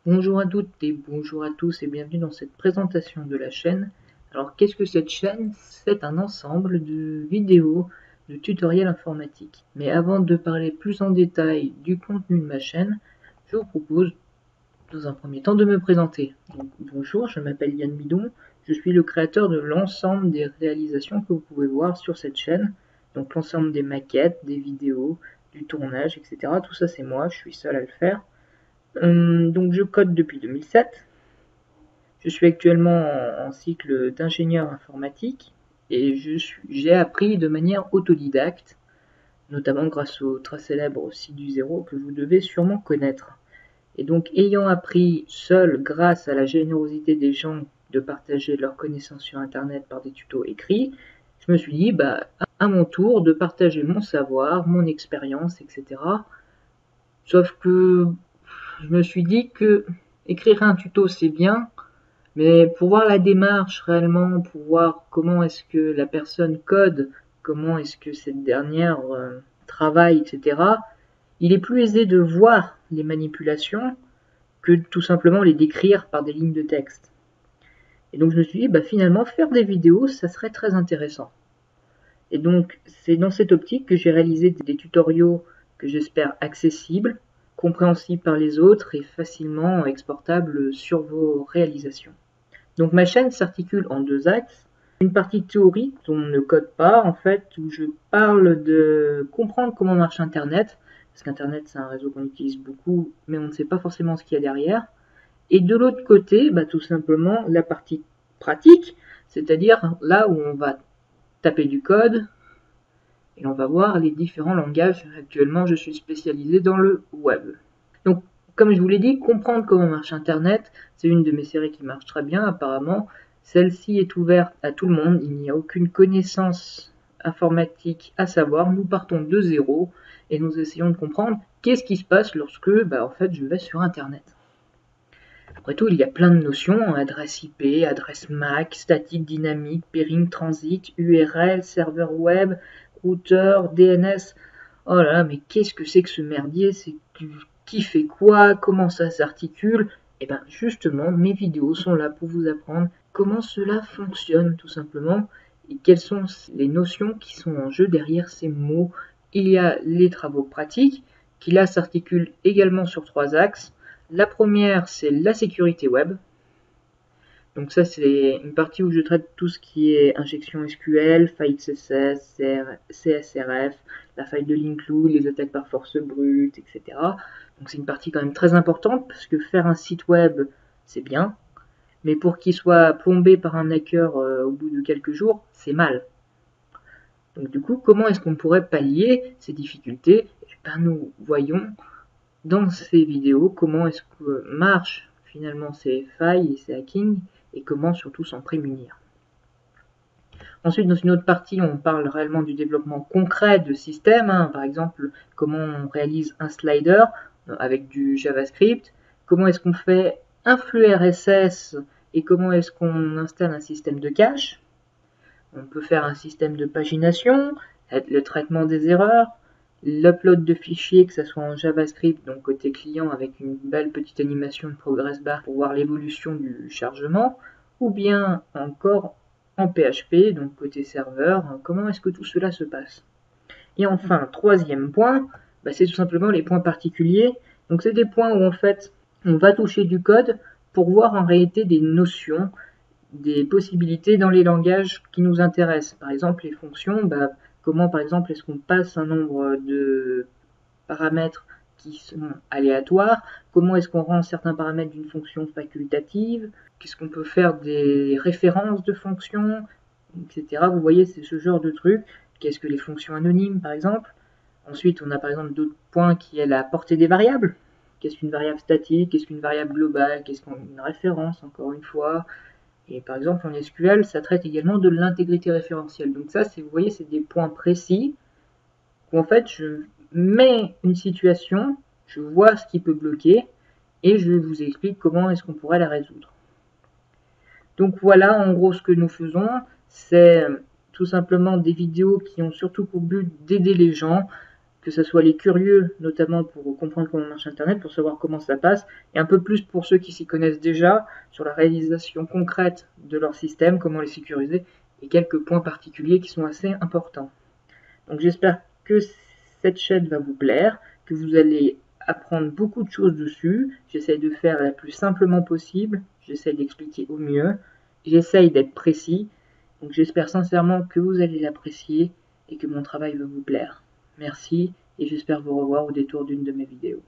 Bonjour à toutes et bonjour à tous et bienvenue dans cette présentation de la chaîne. Alors qu'est-ce que cette chaîne? C'est un ensemble de vidéos, de tutoriels informatiques. Mais avant de parler plus en détail du contenu de ma chaîne, je vous propose dans un premier temps de me présenter. Donc, bonjour, je m'appelle Yann Bidon, je suis le créateur de l'ensemble des réalisations que vous pouvez voir sur cette chaîne. Donc l'ensemble des maquettes, des vidéos, du tournage, etc. Tout ça c'est moi, je suis seul à le faire. Donc je code depuis 2007. Je suis actuellement en cycle d'ingénieur informatique et j'ai appris de manière autodidacte, notamment grâce au très célèbre site du zéro que vous devez sûrement connaître. Et donc ayant appris seul grâce à la générosité des gens de partager leurs connaissances sur internet par des tutos écrits, je me suis dit à mon tour de partager mon savoir, mon expérience, etc. Sauf que je me suis dit que écrire un tuto c'est bien, mais pour voir la démarche réellement, pour voir comment est-ce que la personne code, comment est-ce que cette dernière travaille, etc., il est plus aisé de voir les manipulations que tout simplement les décrire par des lignes de texte. Et donc je me suis dit, finalement, faire des vidéos, ça serait très intéressant. Et donc c'est dans cette optique que j'ai réalisé des tutoriaux que j'espère accessibles, compréhensibles par les autres et facilement exportables sur vos réalisations. Donc ma chaîne s'articule en deux axes. Une partie théorique dont on ne code pas, en fait, où je parle de comprendre comment marche Internet, parce qu'Internet c'est un réseau qu'on utilise beaucoup, mais on ne sait pas forcément ce qu'il y a derrière. Et de l'autre côté, tout simplement la partie pratique, c'est-à-dire là où on va taper du code, et on va voir les différents langages. Actuellement, je suis spécialisé dans le web. Donc, comme je vous l'ai dit, comprendre comment marche Internet, c'est une de mes séries qui marche très bien apparemment. Celle-ci est ouverte à tout le monde, il n'y a aucune connaissance informatique à savoir. Nous partons de zéro et nous essayons de comprendre qu'est-ce qui se passe lorsque en fait, je vais sur Internet. Après tout, il y a plein de notions, adresse IP, adresse MAC, statique, dynamique, peering, transit, URL, serveur web, routeur, DNS. Oh là là, mais qu'est-ce que c'est que ce merdier? C'est qui fait quoi? Comment ça s'articule? Et bien justement, mes vidéos sont là pour vous apprendre comment cela fonctionne tout simplement et quelles sont les notions qui sont en jeu derrière ces mots. Il y a les travaux pratiques qui là s'articulent également sur trois axes. La première, c'est la sécurité web. Donc ça, c'est une partie où je traite tout ce qui est injection SQL, failles CSS, CSRF, la faille de l'include, les attaques par force brute, etc. Donc c'est une partie quand même très importante parce que faire un site web, c'est bien, mais pour qu'il soit plombé par un hacker au bout de quelques jours, c'est mal. Donc du coup, comment est-ce qu'on pourrait pallier ces difficultés? Nous voyons dans ces vidéos comment est-ce que marchent finalement ces failles et ces hackings et comment surtout s'en prémunir. Ensuite, dans une autre partie, on parle réellement du développement concret de systèmes, par exemple comment on réalise un slider avec du JavaScript, comment est-ce qu'on fait un flux RSS et comment est-ce qu'on installe un système de cache. On peut faire un système de pagination, le traitement des erreurs, l'upload de fichiers, que ce soit en JavaScript, donc côté client avec une belle petite animation de progress bar pour voir l'évolution du chargement, ou bien encore en PHP, donc côté serveur, comment est-ce que tout cela se passe. Et enfin, troisième point, c'est tout simplement les points particuliers. Donc c'est des points où en fait on va toucher du code pour voir en réalité des notions, des possibilités dans les langages qui nous intéressent. Par exemple, les fonctions, comment par exemple est-ce qu'on passe un nombre de paramètres qui sont aléatoires, comment est-ce qu'on rend certains paramètres d'une fonction facultative, qu'est-ce qu'on peut faire des références de fonctions, etc. Vous voyez, c'est ce genre de truc. Qu'est-ce que les fonctions anonymes, par exemple. Ensuite, on a par exemple d'autres points qui est la portée des variables. Qu'est-ce qu'une variable statique, qu'est-ce qu'une variable globale, qu'est-ce qu'une référence, encore une fois. Et par exemple, en SQL, ça traite également de l'intégrité référentielle. Donc ça, vous voyez, c'est des points précis où en fait, je mets une situation, je vois ce qui peut bloquer, et je vous explique comment est-ce qu'on pourrait la résoudre. Donc voilà, en gros, ce que nous faisons, c'est tout simplement des vidéos qui ont surtout pour but d'aider les gens, que ce soit les curieux, notamment pour comprendre comment marche Internet, pour savoir comment ça passe, et un peu plus pour ceux qui s'y connaissent déjà, sur la réalisation concrète de leur système, comment les sécuriser, et quelques points particuliers qui sont assez importants. Donc j'espère que cette chaîne va vous plaire, que vous allez apprendre beaucoup de choses dessus. J'essaye de faire la plus simplement possible, j'essaye d'expliquer au mieux, j'essaye d'être précis. Donc j'espère sincèrement que vous allez l'apprécier et que mon travail va vous plaire. Merci et j'espère vous revoir au détour d'une de mes vidéos.